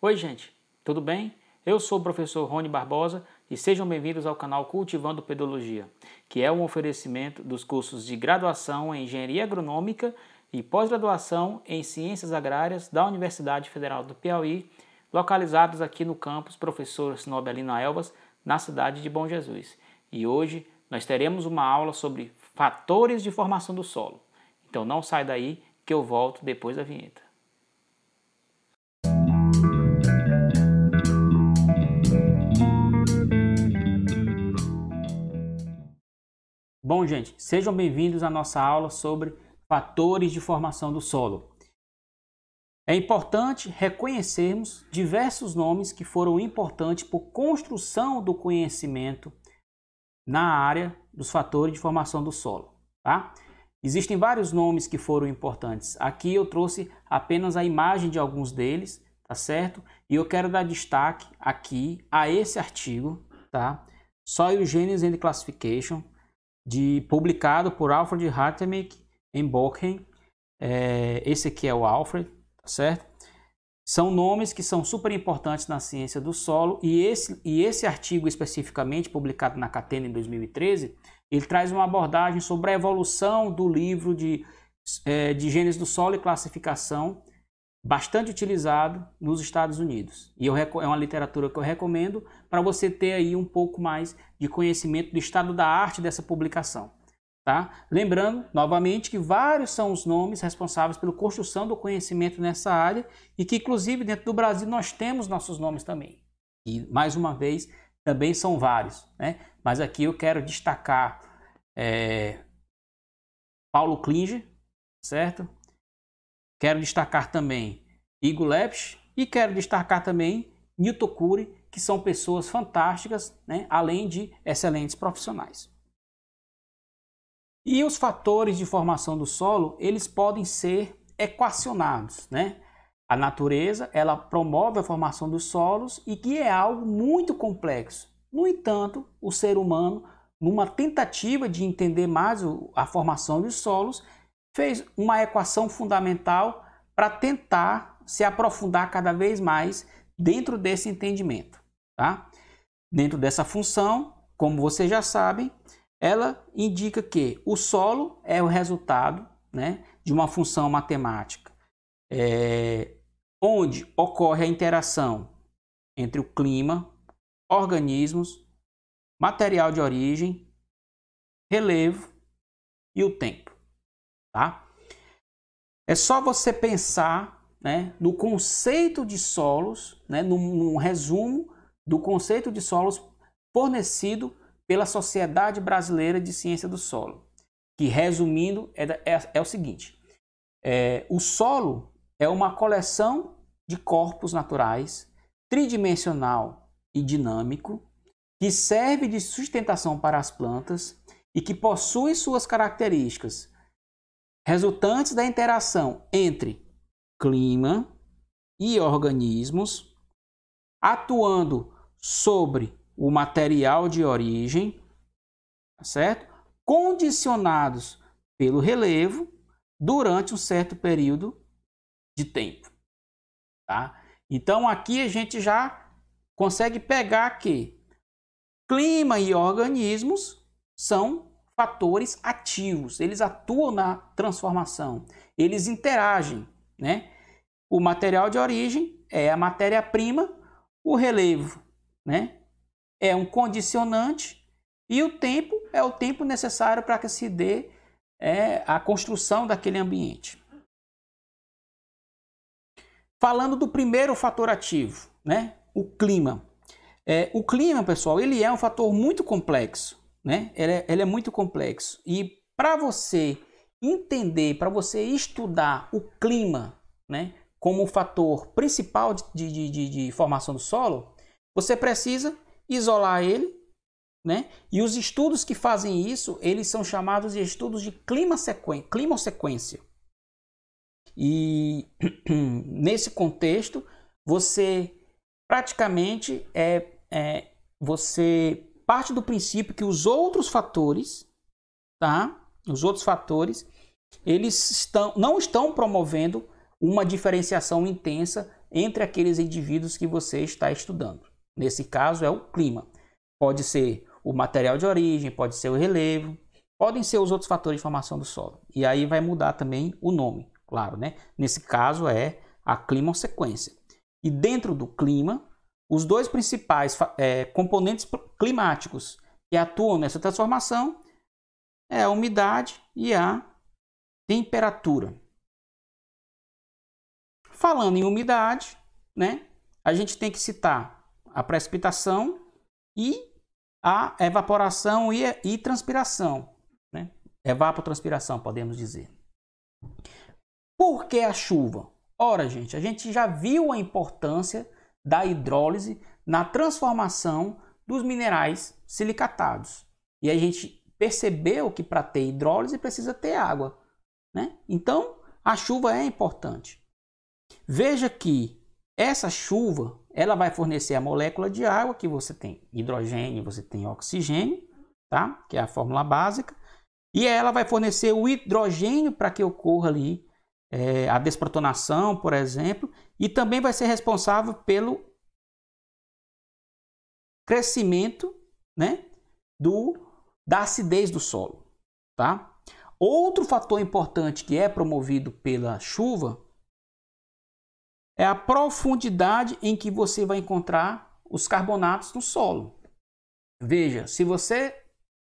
Oi gente, tudo bem? Eu sou o professor Rony Barbosa e sejam bem-vindos ao canal Cultivando Pedologia, que é um oferecimento dos cursos de graduação em Engenharia Agronômica e pós-graduação em Ciências Agrárias da Universidade Federal do Piauí, localizados aqui no campus Professor Sinobelino Elvas, na cidade de Bom Jesus. E hoje nós teremos uma aula sobre fatores de formação do solo. Então não sai daí que eu volto depois da vinheta. Bom, gente, sejam bem-vindos à nossa aula sobre fatores de formação do solo. É importante reconhecermos diversos nomes que foram importantes por construção do conhecimento na área dos fatores de formação do solo, tá? Existem vários nomes que foram importantes. Aqui eu trouxe apenas a imagem de alguns deles, tá certo? E eu quero dar destaque aqui a esse artigo, tá? Soil Genes and Classification, publicado por Alfred Hartemich em Bochum. Esse aqui é o Alfred, tá certo? São nomes que são super importantes na ciência do solo e esse artigo especificamente, publicado na Catena em 2013, ele traz uma abordagem sobre a evolução do livro de genes do solo e classificação, bastante utilizado nos Estados Unidos. E é uma literatura que eu recomendo para você ter aí um pouco mais de conhecimento do estado da arte dessa publicação. Tá? Lembrando, novamente, que vários são os nomes responsáveis pela construção do conhecimento nessa área e que, inclusive, dentro do Brasil nós temos nossos nomes também. E, mais uma vez, também são vários, né? Mas aqui eu quero destacar Paulo Klinger, certo? Quero destacar também Igor Lepsch e quero destacar também Newton Cury, que são pessoas fantásticas, né? Além de excelentes profissionais. E os fatores de formação do solo, eles podem ser equacionados, né? A natureza, ela promove a formação dos solos e que é algo muito complexo. No entanto, o ser humano, numa tentativa de entender mais a formação dos solos, fez uma equação fundamental para tentar se aprofundar cada vez mais dentro desse entendimento, tá? Dentro dessa função, como vocês já sabem, ela indica que o solo é o resultado, né, de uma função matemática, onde ocorre a interação entre o clima, organismos, material de origem, relevo e o tempo. Tá? É só você pensar, né, no conceito de solos, né, num resumo do conceito de solos fornecido pela Sociedade Brasileira de Ciência do Solo, que, resumindo, é o seguinte: o solo é uma coleção de corpos naturais, tridimensional e dinâmico, que serve de sustentação para as plantas e que possui suas características resultantes da interação entre clima e organismos, atuando sobre o material de origem, certo? Condicionados pelo relevo durante um certo período de tempo. Tá? Então aqui a gente já consegue pegar que clima e organismos são fatores ativos, eles atuam na transformação, eles interagem, né? O material de origem é a matéria-prima, o relevo, né, é um condicionante e o tempo é o tempo necessário para que se dê a construção daquele ambiente. Falando do primeiro fator ativo, né, o clima. O clima, pessoal, ele é um fator muito complexo, né? Ele é muito complexo. E para você entender, para você estudar o clima, né, como o fator principal de formação do solo, você precisa isolar ele, né? E os estudos que fazem isso, eles são chamados de estudos de climosequência. E nesse contexto, você praticamente você parte do princípio que os outros fatores, tá? Os outros fatores, eles não estão promovendo uma diferenciação intensa entre aqueles indivíduos que você está estudando. Nesse caso é o clima. Pode ser o material de origem, pode ser o relevo, podem ser os outros fatores de formação do solo. E aí vai mudar também o nome, claro, né? Nesse caso é a climassequência. E dentro do clima, os dois principais componentes climáticos que atuam nessa transformação é a umidade e a temperatura. Falando em umidade, né, a gente tem que citar a precipitação e a evaporação e transpiração, né? Evapotranspiração, podemos dizer. Por que a chuva? Ora, gente, a gente já viu a importância da hidrólise na transformação dos minerais silicatados. E a gente percebeu que para ter hidrólise precisa ter água, né? Então, a chuva é importante. Veja que essa chuva, ela vai fornecer a molécula de água, que você tem hidrogênio, você tem oxigênio, tá? Que é a fórmula básica. E ela vai fornecer o hidrogênio para que ocorra ali a desprotonação, por exemplo, e também vai ser responsável pelo crescimento, né, da acidez do solo, tá? Outro fator importante que é promovido pela chuva é a profundidade em que você vai encontrar os carbonatos no solo. Veja, se você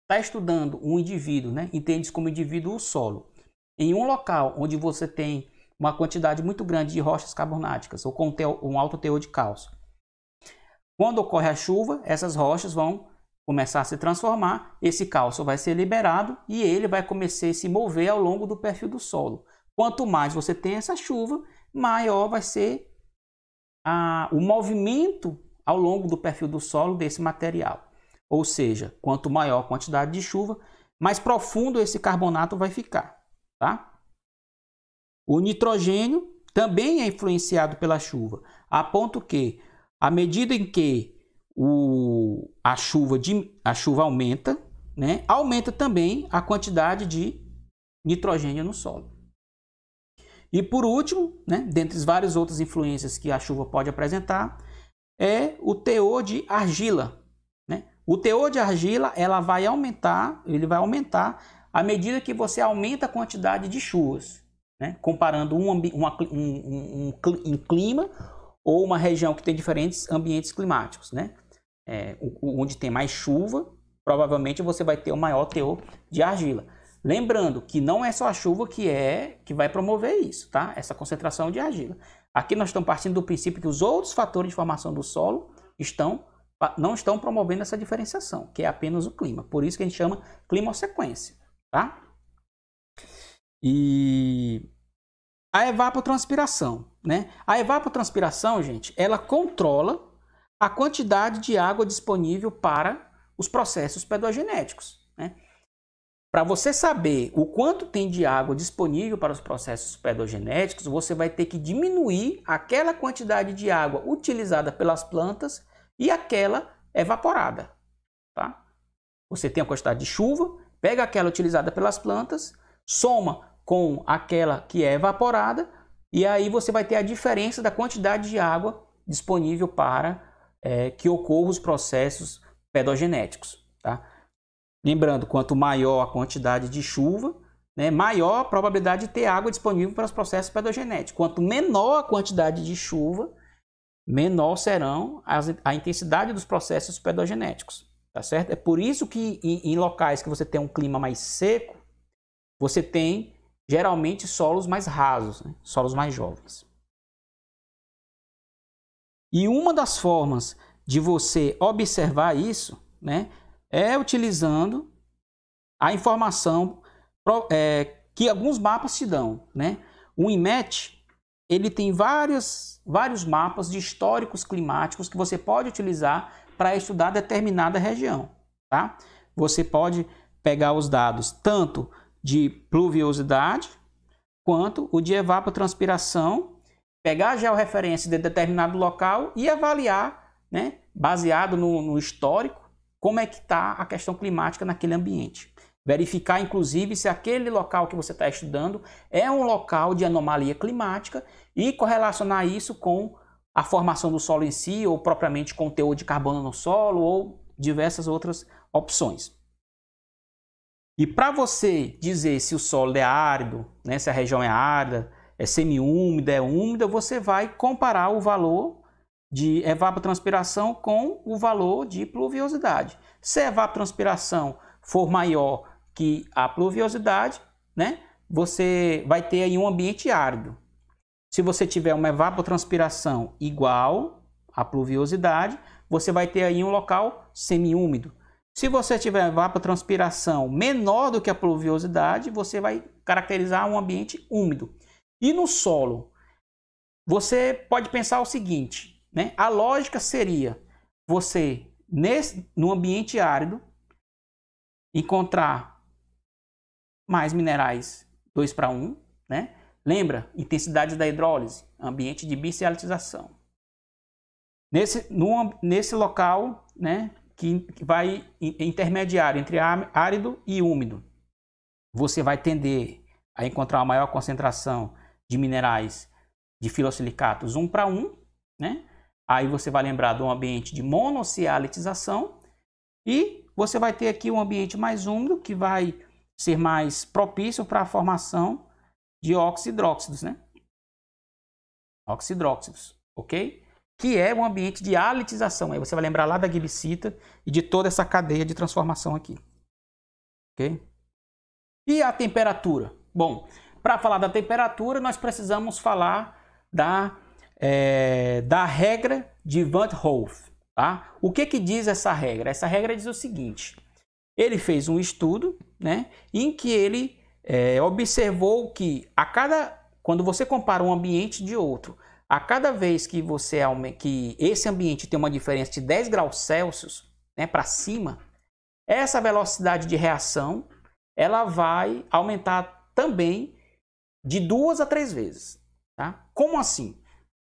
está estudando um indivíduo, né, entende como indivíduo o solo, em um local onde você tem uma quantidade muito grande de rochas carbonáticas ou com um alto teor de cálcio, quando ocorre a chuva, essas rochas vão começar a se transformar, esse cálcio vai ser liberado e ele vai começar a se mover ao longo do perfil do solo. Quanto mais você tem essa chuva, maior vai ser o movimento ao longo do perfil do solo desse material. Ou seja, quanto maior a quantidade de chuva, mais profundo esse carbonato vai ficar, tá? O nitrogênio também é influenciado pela chuva, a ponto que, à medida em que a chuva aumenta, né, aumenta também a quantidade de nitrogênio no solo. E por último, né, dentre as várias outras influências que a chuva pode apresentar, é o teor de argila, né? O teor de argila ele vai aumentar à medida que você aumenta a quantidade de chuvas, né? Comparando um clima ou uma região que tem diferentes ambientes climáticos, né? Onde tem mais chuva, provavelmente você vai ter um maior teor de argila. Lembrando que não é só a chuva que vai promover isso, tá? Essa concentração de argila. Aqui nós estamos partindo do princípio que os outros fatores de formação do solo não estão promovendo essa diferenciação, que é apenas o clima. Por isso que a gente chama climassequência, tá? E a evapotranspiração, né? A evapotranspiração, gente, ela controla a quantidade de água disponível para os processos pedogenéticos, né? Para você saber o quanto tem de água disponível para os processos pedogenéticos, você vai ter que diminuir aquela quantidade de água utilizada pelas plantas e aquela evaporada, tá? Você tem a quantidade de chuva, pega aquela utilizada pelas plantas, soma com aquela que é evaporada e aí você vai ter a diferença da quantidade de água disponível para que ocorram os processos pedogenéticos, tá? Lembrando, quanto maior a quantidade de chuva, né, maior a probabilidade de ter água disponível para os processos pedogenéticos. Quanto menor a quantidade de chuva, menor serão a intensidade dos processos pedogenéticos, tá certo? É por isso que em locais que você tem um clima mais seco, você tem geralmente solos mais rasos, né, solos mais jovens. E uma das formas de você observar isso, né, é utilizando a informação que alguns mapas te dão, né? O INMET, ele tem vários mapas de históricos climáticos que você pode utilizar para estudar determinada região, tá? Você pode pegar os dados tanto de pluviosidade quanto o de evapotranspiração, pegar a georreferência de determinado local e avaliar, né, baseado no histórico, como é que está a questão climática naquele ambiente. Verificar, inclusive, se aquele local que você está estudando é um local de anomalia climática e correlacionar isso com a formação do solo em si, ou propriamente com teor de carbono no solo, ou diversas outras opções. E para você dizer se o solo é árido, né, se a região é árida, é semi-úmida, é úmida, você vai comparar o valor de evapotranspiração com o valor de pluviosidade. Se a evapotranspiração for maior que a pluviosidade, né, você vai ter aí um ambiente árido. Se você tiver uma evapotranspiração igual à pluviosidade, você vai ter aí um local semi-úmido. Se você tiver evapotranspiração menor do que a pluviosidade, você vai caracterizar um ambiente úmido. E no solo, você pode pensar o seguinte, né? A lógica seria você, no ambiente árido, encontrar mais minerais 2:1, né? Lembra? Intensidade da hidrólise, ambiente de bicialitização. Nesse local, né, que vai intermediário entre árido e úmido, você vai tender a encontrar uma maior concentração de minerais de filosilicatos 1:1, né? Aí você vai lembrar do ambiente de monocialitização e você vai ter aqui um ambiente mais úmido que vai ser mais propício para a formação de oxidróxidos, né? Oxidróxidos, ok? Que é um ambiente de alitização. Aí você vai lembrar lá da gibsita e de toda essa cadeia de transformação aqui. Ok? E a temperatura? Bom, para falar da temperatura, nós precisamos falar da regra de Van 't Hoff. Tá? O que diz essa regra? Essa regra diz o seguinte. Ele fez um estudo, né, em que ele observou que quando você compara um ambiente de outro, a cada vez que que esse ambiente tem uma diferença de 10 graus Celsius, né, para cima, essa velocidade de reação ela vai aumentar também de 2 a 3 vezes. Tá? Como assim?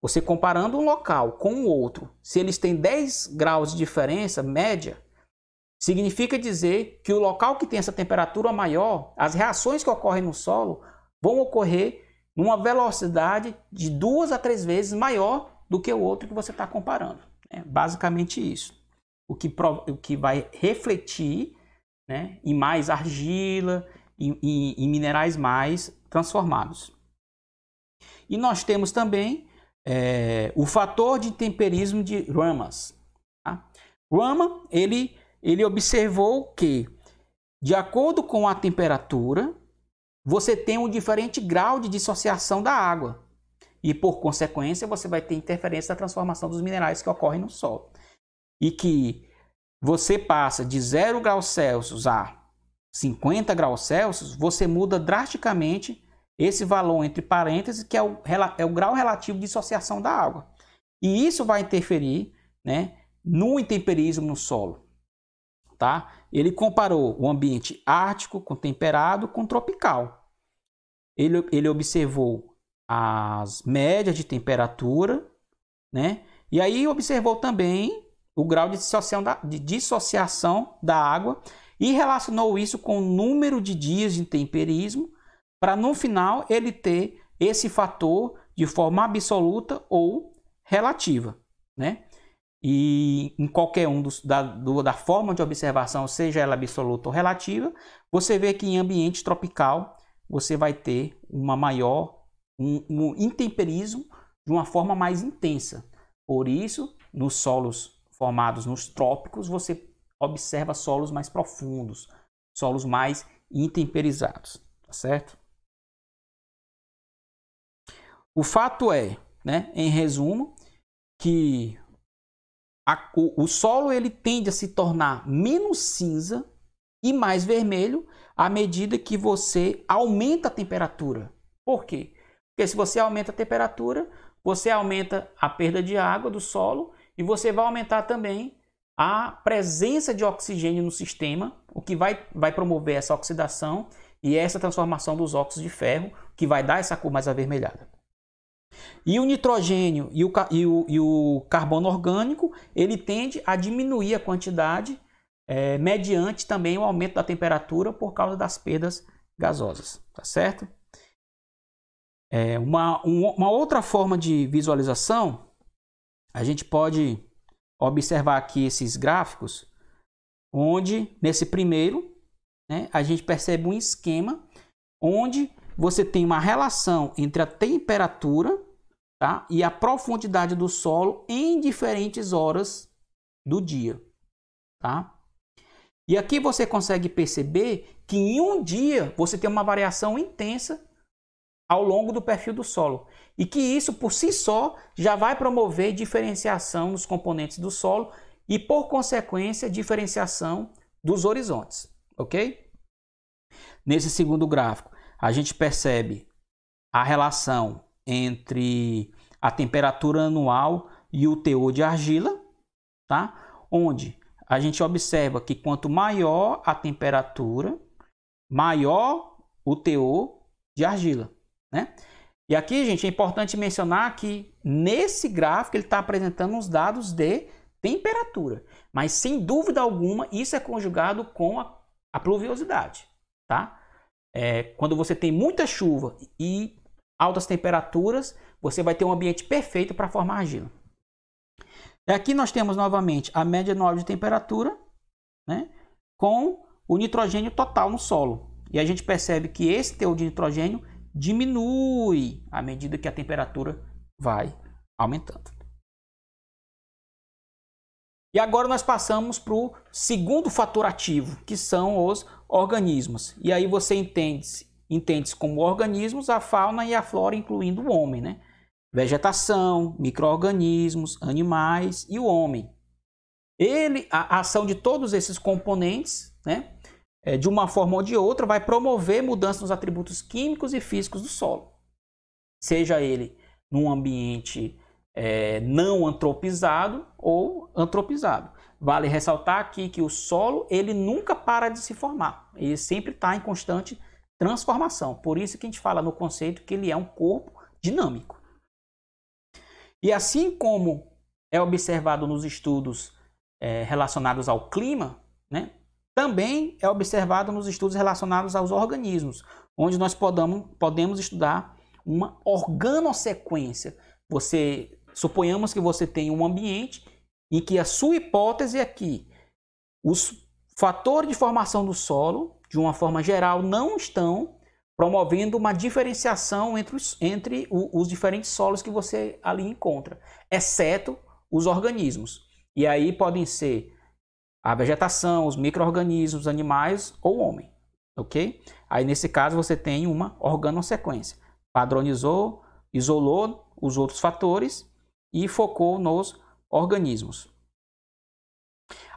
Você comparando um local com o outro, se eles têm 10 graus de diferença média, significa dizer que o local que tem essa temperatura maior, as reações que ocorrem no solo vão ocorrer numa velocidade de 2 a 3 vezes maior do que o outro que você está comparando. É basicamente isso. O que vai refletir, né, em mais argila, em minerais mais transformados. E nós temos também o fator de temperismo de Ramas. Tá? Raman, ele observou que, de acordo com a temperatura, você tem um diferente grau de dissociação da água. E, por consequência, você vai ter interferência da transformação dos minerais que ocorrem no solo. E que você passa de 0 graus Celsius a 50 graus Celsius, você muda drasticamente esse valor entre parênteses, que é o grau relativo de dissociação da água. E isso vai interferir, né, no intemperismo no solo. Tá? Ele comparou o ambiente ártico com temperado com tropical. Ele observou as médias de temperatura, né? E aí observou também o grau de dissociação da água e relacionou isso com o número de dias de intemperismo para no final ele ter esse fator de forma absoluta ou relativa, né? E em qualquer um da forma de observação, seja ela absoluta ou relativa, você vê que em ambiente tropical você vai ter um intemperismo de uma forma mais intensa. Por isso, nos solos formados nos trópicos, você observa solos mais profundos, solos mais intemperizados, tá certo? O fato é, né, em resumo, que o solo ele tende a se tornar menos cinza e mais vermelho à medida que você aumenta a temperatura. Por quê? Porque se você aumenta a temperatura, você aumenta a perda de água do solo e você vai aumentar também a presença de oxigênio no sistema, o que vai promover essa oxidação e essa transformação dos óxidos de ferro, que vai dar essa cor mais avermelhada. E o nitrogênio e o carbono orgânico, ele tende a diminuir a quantidade mediante também o aumento da temperatura por causa das perdas gasosas, tá certo? Uma outra forma de visualização a gente pode observar aqui esses gráficos, onde nesse primeiro, né, a gente percebe um esquema onde você tem uma relação entre a temperatura, tá, e a profundidade do solo em diferentes horas do dia, tá? E aqui você consegue perceber que em um dia você tem uma variação intensa ao longo do perfil do solo. E que isso por si só já vai promover diferenciação nos componentes do solo e, por consequência, diferenciação dos horizontes, ok? Nesse segundo gráfico, a gente percebe a relação entre a temperatura anual e o teor de argila, tá? Onde a gente observa que quanto maior a temperatura, maior o teor de argila, né? E aqui, gente, é importante mencionar que nesse gráfico ele está apresentando os dados de temperatura, mas sem dúvida alguma isso é conjugado com a pluviosidade, tá? Quando você tem muita chuva e altas temperaturas, você vai ter um ambiente perfeito para formar argila. E aqui nós temos novamente a média anual de temperatura, né, com o nitrogênio total no solo. E a gente percebe que esse teor de nitrogênio diminui à medida que a temperatura vai aumentando. E agora nós passamos para o segundo fator ativo, que são os organismos. E aí você entende como organismos a fauna e a flora, incluindo o homem, né? Vegetação, micro-organismos, animais e o homem. A ação de todos esses componentes, né, de uma forma ou de outra, vai promover mudanças nos atributos químicos e físicos do solo. Seja ele num ambiente não antropizado ou antropizado. Vale ressaltar aqui que o solo ele nunca para de se formar. Ele sempre está em constante transformação. Por isso que a gente fala no conceito que ele é um corpo dinâmico. E assim como é observado nos estudos relacionados ao clima, né, também é observado nos estudos relacionados aos organismos, onde nós podemos estudar uma organosequência. Suponhamos que você tem um ambiente em que a sua hipótese é que os fatores de formação do solo, de uma forma geral, não estão promovendo uma diferenciação entre os diferentes solos que você ali encontra, exceto os organismos. E aí podem ser a vegetação, os micro-organismos, os animais ou o homem, ok? Aí nesse caso você tem uma organosequência. Padronizou, isolou os outros fatores e focou nos organismos.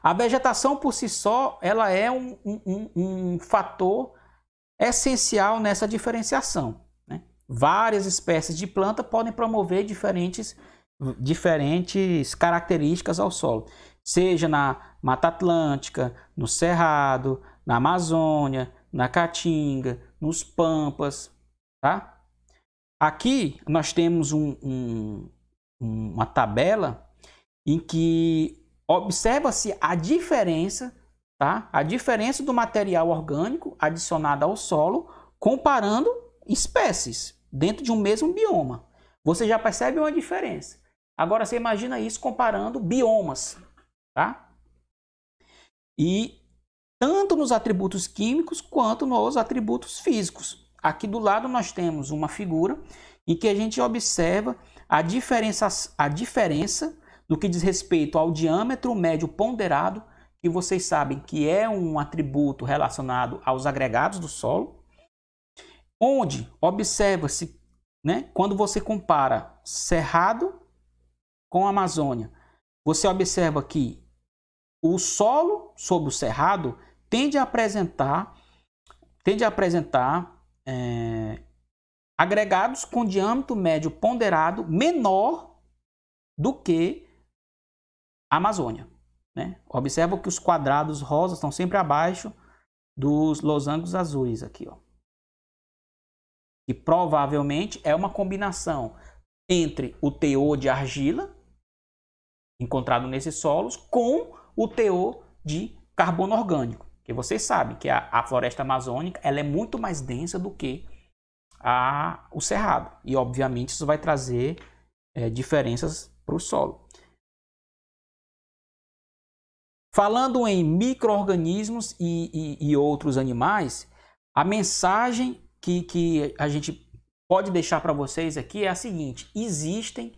A vegetação por si só, ela é um fator essencial nessa diferenciação, né? Várias espécies de planta podem promover diferentes características ao solo, seja na Mata Atlântica, no Cerrado, na Amazônia, na Caatinga, nos Pampas, tá? Aqui nós temos uma tabela em que observa-se a diferença, tá? A diferença do material orgânico adicionado ao solo comparando espécies dentro de um mesmo bioma. Você já percebe uma diferença. Agora você imagina isso comparando biomas, tá? E tanto nos atributos químicos quanto nos atributos físicos. Aqui do lado nós temos uma figura em que a gente observa a diferença no que diz respeito ao diâmetro médio ponderado, que vocês sabem que é um atributo relacionado aos agregados do solo, onde observa-se, né, quando você compara Cerrado com a Amazônia, você observa que o solo sobre o Cerrado tende a apresentar agregados com diâmetro médio ponderado menor do que a Amazônia, né? Observa que os quadrados rosas estão sempre abaixo dos losangos azuis aqui, ó. E provavelmente é uma combinação entre o teor de argila encontrado nesses solos com o teor de carbono orgânico. Porque vocês sabem que a floresta amazônica ela é muito mais densa do que o cerrado. E obviamente isso vai trazer diferenças para o solo. Falando em micro-organismos e outros animais, a mensagem que a gente pode deixar para vocês aqui é a seguinte: existem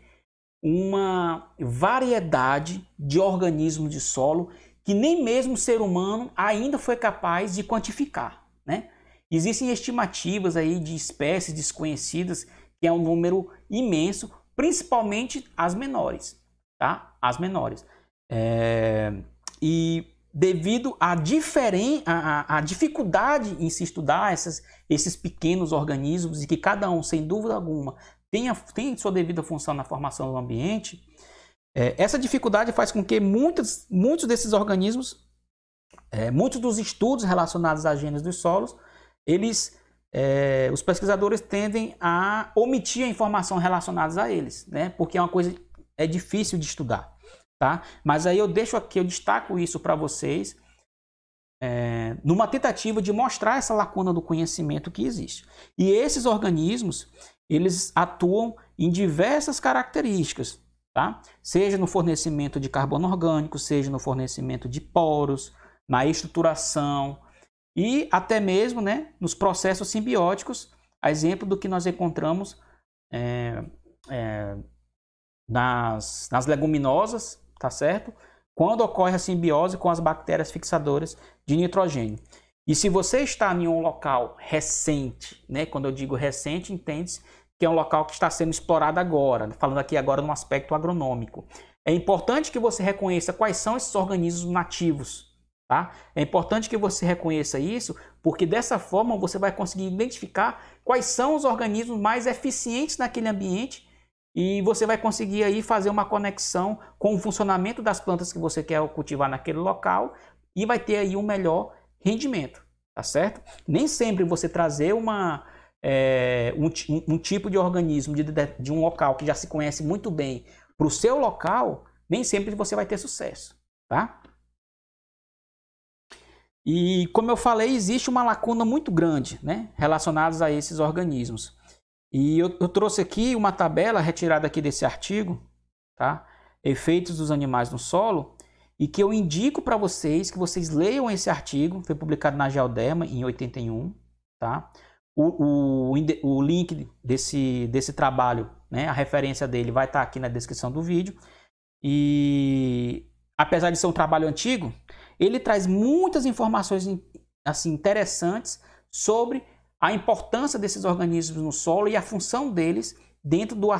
uma variedade de organismos de solo que nem mesmo o ser humano ainda foi capaz de quantificar, né? Existem estimativas aí de espécies desconhecidas, que é um número imenso, principalmente as menores, tá? As menores. E devido à dificuldade em se estudar esses pequenos organismos, e que cada um, sem dúvida alguma, tem sua devida função na formação do ambiente, essa dificuldade faz com que muitos desses organismos, muitos dos estudos relacionados à gênese dos solos, os pesquisadores tendem a omitir a informação relacionada a eles, né? Porque é uma coisa difícil de estudar, tá? Mas aí eu destaco isso para vocês, numa tentativa de mostrar essa lacuna do conhecimento que existe. E esses organismos, eles atuam em diversas características, tá? Seja no fornecimento de carbono orgânico, seja no fornecimento de poros, na estruturação e até mesmo, né, nos processos simbióticos, a exemplo do que nós encontramos nas leguminosas, tá certo? Quando ocorre a simbiose com as bactérias fixadoras de nitrogênio. E se você está em um local recente, né, quando eu digo recente, entende-se que é um local que está sendo explorado agora, falando aqui agora no aspecto agronômico. É importante que você reconheça quais são esses organismos nativos, tá? É importante que você reconheça isso, porque dessa forma você vai conseguir identificar quais são os organismos mais eficientes naquele ambiente e você vai conseguir aí fazer uma conexão com o funcionamento das plantas que você quer cultivar naquele local e vai ter aí um melhor rendimento, tá certo? Nem sempre você trazer um tipo de organismo de um local que já se conhece muito bem para o seu local, nem sempre você vai ter sucesso, tá? E como eu falei, existe uma lacuna muito grande, né, relacionados a esses organismos. E eu trouxe aqui uma tabela retirada aqui desse artigo, tá? Efeitos dos animais no solo, e que eu indico para vocês que vocês leiam esse artigo, foi publicado na Geoderma em 81, tá? O link desse trabalho, né, a referência dele vai estar aqui na descrição do vídeo. E apesar de ser um trabalho antigo, ele traz muitas informações assim, interessantes sobre a importância desses organismos no solo e a função deles dentro do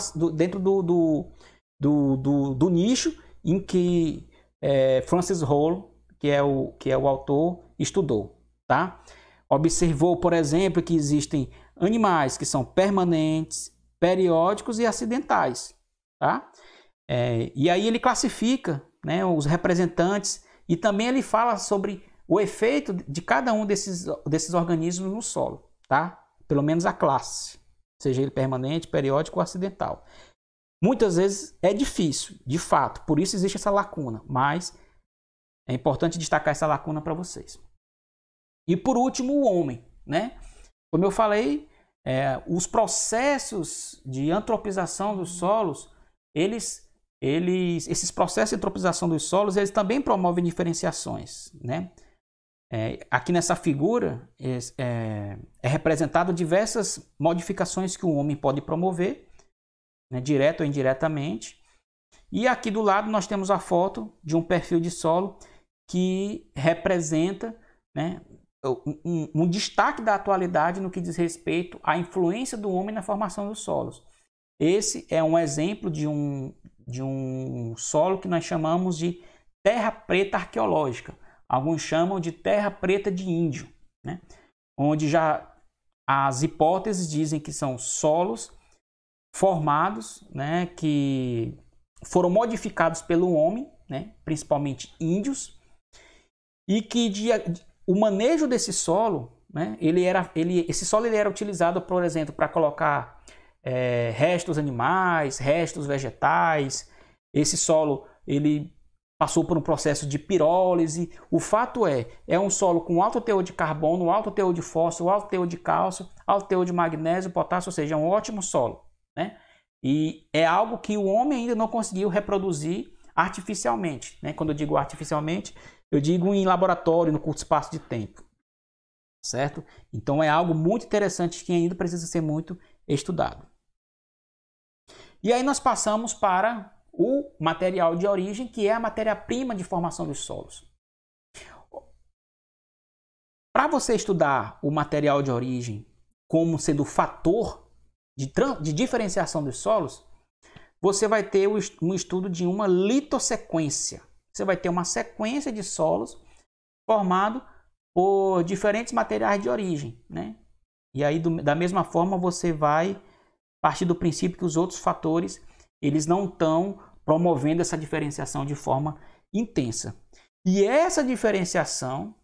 nicho em que Francis Hall, que é o autor, estudou, tá? Observou, por exemplo, que existem animais que são permanentes, periódicos e acidentais, tá? E aí ele classifica, né, os representantes e também ele fala sobre o efeito de cada um desses organismos no solo, tá? Pelo menos a classe, seja ele permanente, periódico ou acidental. Muitas vezes é difícil, de fato, por isso existe essa lacuna, mas é importante destacar essa lacuna para vocês. E por último, o homem, né? Como eu falei, os processos de antropização dos solos, esses processos de antropização dos solos, eles também promovem diferenciações, né? Aqui nessa figura é representado diversas modificações que o homem pode promover, né, direto ou indiretamente. E aqui do lado nós temos a foto de um perfil de solo que representa, né, um destaque da atualidade no que diz respeito à influência do homem na formação dos solos. Esse é um exemplo de um solo que nós chamamos de terra preta arqueológica. Alguns chamam de terra preta de índio, né? Onde já as hipóteses dizem que são solos formados, né, que foram modificados pelo homem, né, principalmente índios, e que o manejo desse solo, né, esse solo era utilizado, por exemplo, para colocar restos animais, restos vegetais. Esse solo ele passou por um processo de pirólise. O fato é um solo com alto teor de carbono, alto teor de fósforo, alto teor de cálcio, alto teor de magnésio, potássio, ou seja, é um ótimo solo, né? E é algo que o homem ainda não conseguiu reproduzir artificialmente, né? Quando eu digo artificialmente, Eu digo em laboratório, no curto espaço de tempo. Certo? Então é algo muito interessante que ainda precisa ser muito estudado. E aí nós passamos para o material de origem, que é a matéria-prima de formação dos solos. Para você estudar o material de origem como sendo fator de diferenciação dos solos, você vai ter um estudo de uma litossequência. Você vai ter uma sequência de solos formado por diferentes materiais de origem, né? E aí, da mesma forma, você vai partir do princípio que os outros fatores, eles não estão promovendo essa diferenciação de forma intensa. E essa diferenciação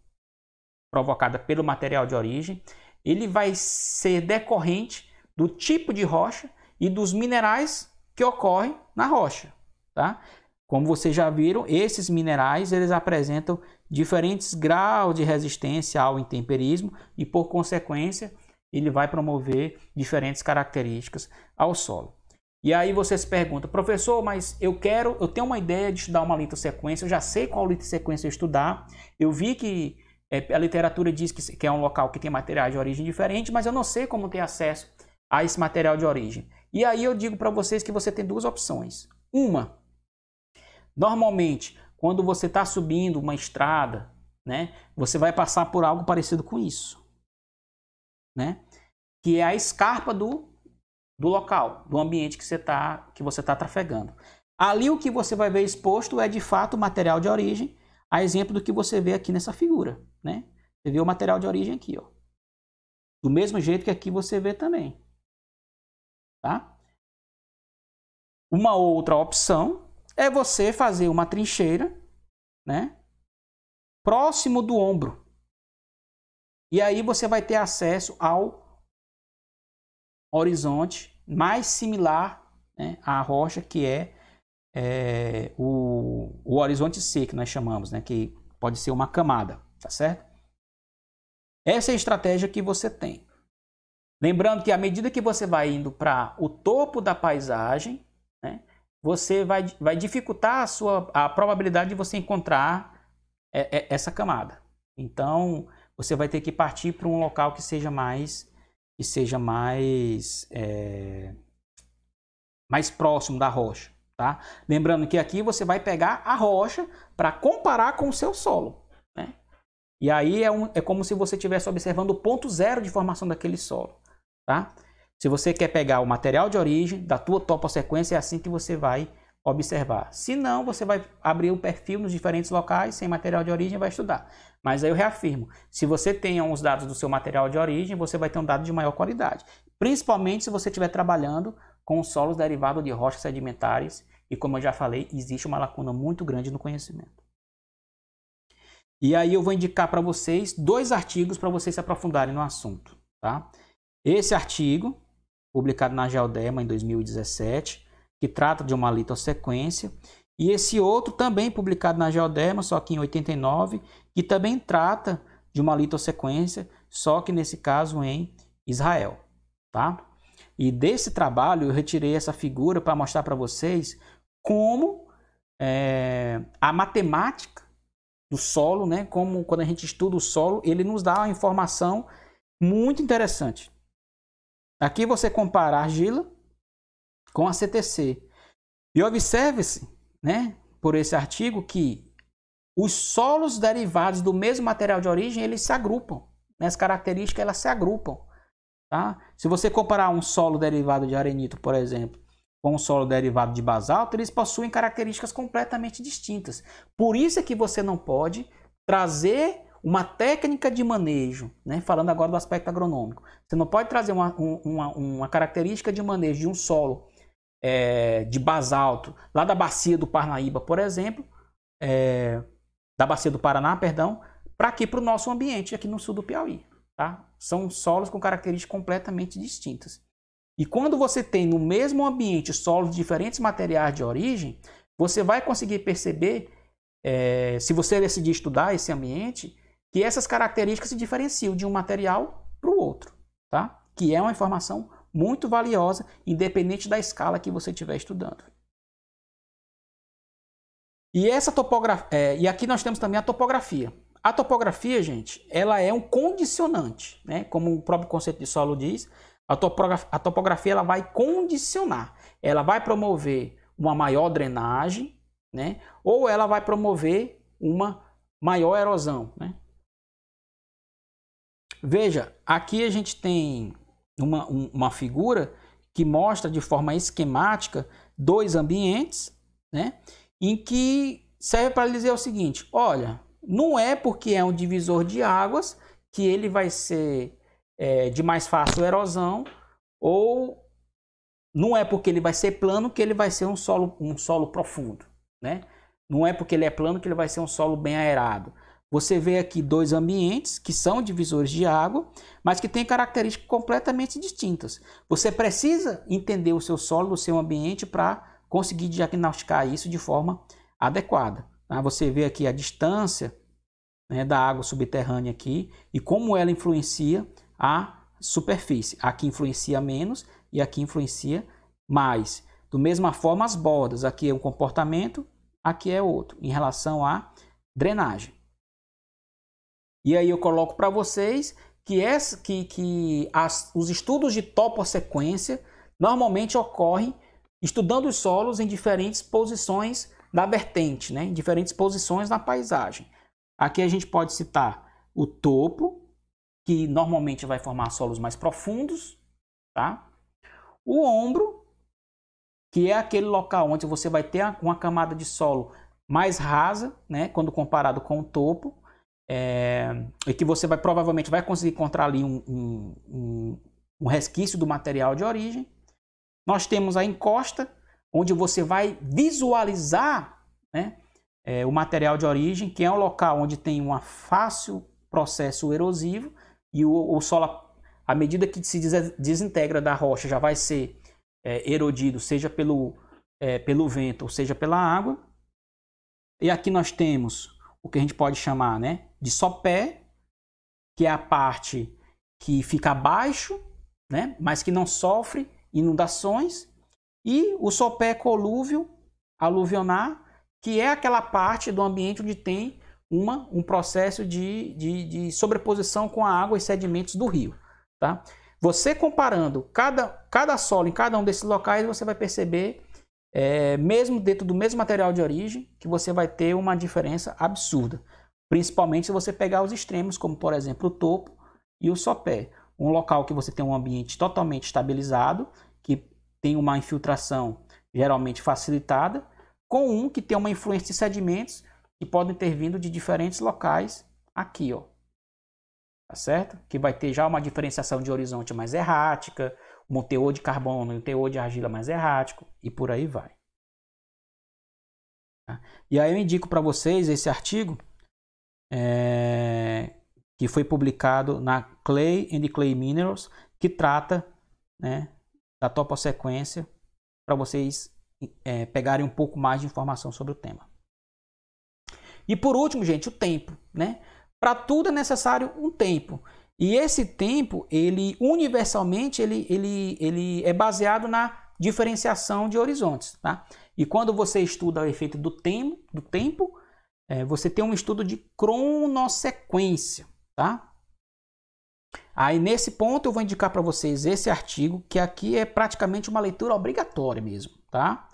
provocada pelo material de origem, ele vai ser decorrente do tipo de rocha e dos minerais que ocorrem na rocha, tá? Como vocês já viram, esses minerais eles apresentam diferentes graus de resistência ao intemperismo e, por consequência, ele vai promover diferentes características ao solo. E aí você se pergunta, professor, mas eu tenho uma ideia de estudar uma litossequência, eu já sei qual litossequência eu estudar, eu vi que a literatura diz que é um local que tem materiais de origem diferente, mas eu não sei como ter acesso a esse material de origem. E aí eu digo para vocês que você tem duas opções. Uma, normalmente, quando você está subindo uma estrada, né, você vai passar por algo parecido com isso, né, que é a escarpa do local, do ambiente que você está trafegando. Ali o que você vai ver exposto é de fato material de origem, a exemplo do que você vê aqui nessa figura, né? Você vê o material de origem aqui, ó. Do mesmo jeito que aqui você vê também, tá? Uma outra opção é você fazer uma trincheira, né, próximo do ombro. E aí você vai ter acesso ao horizonte mais similar, né, à rocha, que é o horizonte C, que nós chamamos, né, que pode ser uma camada, tá certo? Essa é a estratégia que você tem. Lembrando que à medida que você vai indo para o topo da paisagem, né, você vai dificultar a probabilidade de você encontrar essa camada. Então, você vai ter que partir para um local que seja mais próximo da rocha, tá? Lembrando que aqui você vai pegar a rocha para comparar com o seu solo, né? E aí é como se você estivesse observando o ponto zero de formação daquele solo, tá? Se você quer pegar o material de origem da tua topossequência, é assim que você vai observar. Se não, você vai abrir o perfil nos diferentes locais, sem material de origem, e vai estudar. Mas aí eu reafirmo, se você tem os dados do seu material de origem, você vai ter um dado de maior qualidade. Principalmente se você estiver trabalhando com solos derivados de rochas sedimentares. E como eu já falei, existe uma lacuna muito grande no conhecimento. E aí eu vou indicar para vocês 2 artigos para vocês se aprofundarem no assunto, tá? Esse artigo, publicado na Geoderma em 2017, que trata de uma litossequência, e esse outro também publicado na Geoderma, só que em 89, que também trata de uma litossequência, só que nesse caso em Israel, tá? E desse trabalho eu retirei essa figura para mostrar para vocês como a matemática do solo, né, como quando a gente estuda o solo, ele nos dá uma informação muito interessante. Aqui você compara a argila com a CTC. E observe-se, né, por esse artigo, que os solos derivados do mesmo material de origem, eles se agrupam. Né, as características, elas se agrupam. Tá? Se você comparar um solo derivado de arenito, por exemplo, com um solo derivado de basalto, eles possuem características completamente distintas. Por isso é que você não pode trazer uma técnica de manejo, né? Falando agora do aspecto agronômico. Você não pode trazer uma característica de manejo de um solo de basalto, lá da bacia do Parnaíba, por exemplo, da bacia do Paraná, perdão, para aqui, para o nosso ambiente, aqui no sul do Piauí. Tá? São solos com características completamente distintas. E quando você tem no mesmo ambiente solos de diferentes materiais de origem, você vai conseguir perceber, se você decidir estudar esse ambiente, que essas características se diferenciam de um material para o outro, tá? Que é uma informação muito valiosa, independente da escala que você estiver estudando. E essa topografia, e aqui nós temos também a topografia. A topografia, gente, ela é um condicionante, né? Como o próprio conceito de solo diz, a topografia ela vai condicionar, ela vai promover uma maior drenagem, né? Ou ela vai promover uma maior erosão, né? Veja, aqui a gente tem uma figura que mostra de forma esquemática dois ambientes, né? Em que serve para dizer o seguinte: olha, não é porque é um divisor de águas que ele vai ser de mais fácil erosão, ou não é porque ele vai ser plano que ele vai ser um solo profundo, né? Não é porque ele é plano que ele vai ser um solo bem aerado. Você vê aqui dois ambientes que são divisores de água, mas que têm características completamente distintas. Você precisa entender o seu solo, o seu ambiente, para conseguir diagnosticar isso de forma adequada. Tá? Você vê aqui a distância, né, da água subterrânea aqui e como ela influencia a superfície. Aqui influencia menos e aqui influencia mais. Da mesma forma, as bordas. Aqui é um comportamento, aqui é outro, em relação à drenagem. E aí eu coloco para vocês que os estudos de topossequência normalmente ocorrem estudando os solos em diferentes posições da vertente, né? Em diferentes posições na paisagem. Aqui a gente pode citar o topo, que normalmente vai formar solos mais profundos, tá? O ombro, que é aquele local onde você vai ter uma camada de solo mais rasa, né? Quando comparado com o topo. E que você provavelmente vai conseguir encontrar ali um resquício do material de origem. Nós temos a encosta, onde você vai visualizar, né, o material de origem, que é um local onde tem um fácil processo erosivo e o solo, à medida que se desintegra da rocha, já vai ser erodido, seja pelo vento ou seja pela água. E aqui nós temos o que a gente pode chamar, né, de sopé, que é a parte que fica abaixo, né, mas que não sofre inundações, e o sopé colúvio, aluvionar, que é aquela parte do ambiente onde tem um processo de sobreposição com a água e sedimentos do rio. Tá? Você comparando cada solo em cada um desses locais, você vai perceber, mesmo dentro do mesmo material de origem, que você vai ter uma diferença absurda. Principalmente se você pegar os extremos, como por exemplo o topo e o sopé. Um local que você tem um ambiente totalmente estabilizado, que tem uma infiltração geralmente facilitada, com um que tem uma influência de sedimentos que podem ter vindo de diferentes locais aqui, ó. Tá certo? Que vai ter já uma diferenciação de horizonte mais errática, um teor de carbono e um teor de argila mais errático, e por aí vai. Tá? E aí eu indico para vocês esse artigo, que foi publicado na Clay and Clay Minerals, que trata, né, da topossequência, para vocês pegarem um pouco mais de informação sobre o tema. E por último, gente, o tempo, né? Para tudo é necessário um tempo. E esse tempo, ele universalmente, ele é baseado na diferenciação de horizontes, tá? E quando você estuda o efeito do tempo, você tem um estudo de cronossequência, tá? Aí nesse ponto eu vou indicar para vocês esse artigo, que aqui é praticamente uma leitura obrigatória mesmo, tá?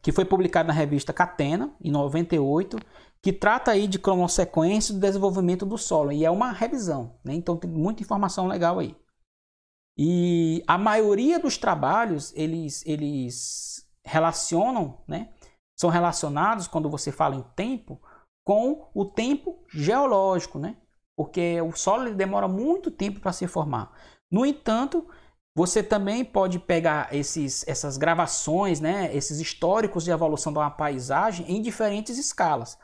Que foi publicado na revista Catena, em 98, que trata aí de cronossequência do desenvolvimento do solo, e é uma revisão, né? Então tem muita informação legal aí. E a maioria dos trabalhos, eles relacionam, né? São relacionados, quando você fala em tempo, com o tempo geológico, né? Porque o solo ele demora muito tempo para se formar. No entanto, você também pode pegar essas gravações, né? Esses históricos de evolução de uma paisagem em diferentes escalas.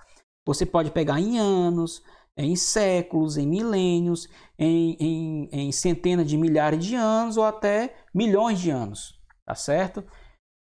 Você pode pegar em anos, em séculos, em milênios, em centenas de milhares de anos ou até milhões de anos, tá certo?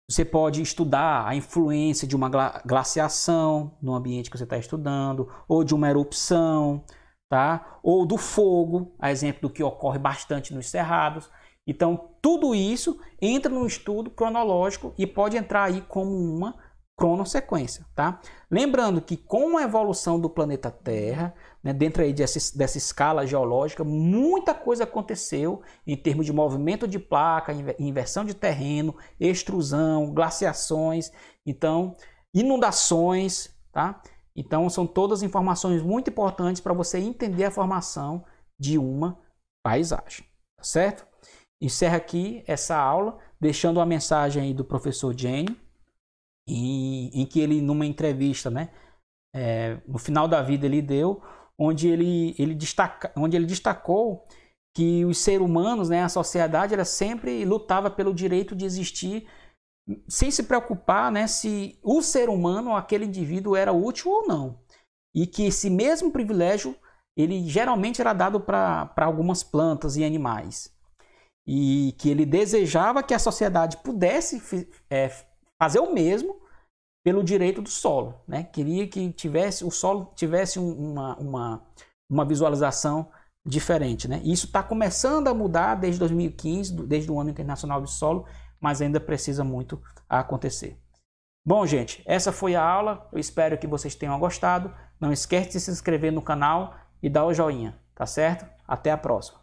Você pode estudar a influência de uma glaciação no ambiente que você está estudando, ou de uma erupção, tá? Ou do fogo, a exemplo do que ocorre bastante nos cerrados. Então, tudo isso entra no estudo cronológico e pode entrar aí como uma cronossequência, tá? Lembrando que com a evolução do planeta Terra, né, dentro aí dessa escala geológica, muita coisa aconteceu em termos de movimento de placa, inversão de terreno, extrusão, glaciações, então inundações, tá? Então são todas informações muito importantes para você entender a formação de uma paisagem, tá certo? Encerro aqui essa aula deixando uma mensagem aí do professor Jânio, em que ele, numa entrevista, né, no final da vida ele deu, onde ele destacou que os seres humanos, né, a sociedade, ela sempre lutava pelo direito de existir sem se preocupar, né, se o ser humano, aquele indivíduo, era útil ou não. E que esse mesmo privilégio, ele geralmente era dado para algumas plantas e animais. E que ele desejava que a sociedade pudesse fazer o mesmo pelo direito do solo, né? Queria que o solo tivesse uma visualização diferente, né? Isso está começando a mudar desde 2015, desde o Ano Internacional do Solo, mas ainda precisa muito acontecer. Bom, gente, essa foi a aula. Eu espero que vocês tenham gostado. Não esquece de se inscrever no canal e dar o joinha, tá certo? Até a próxima.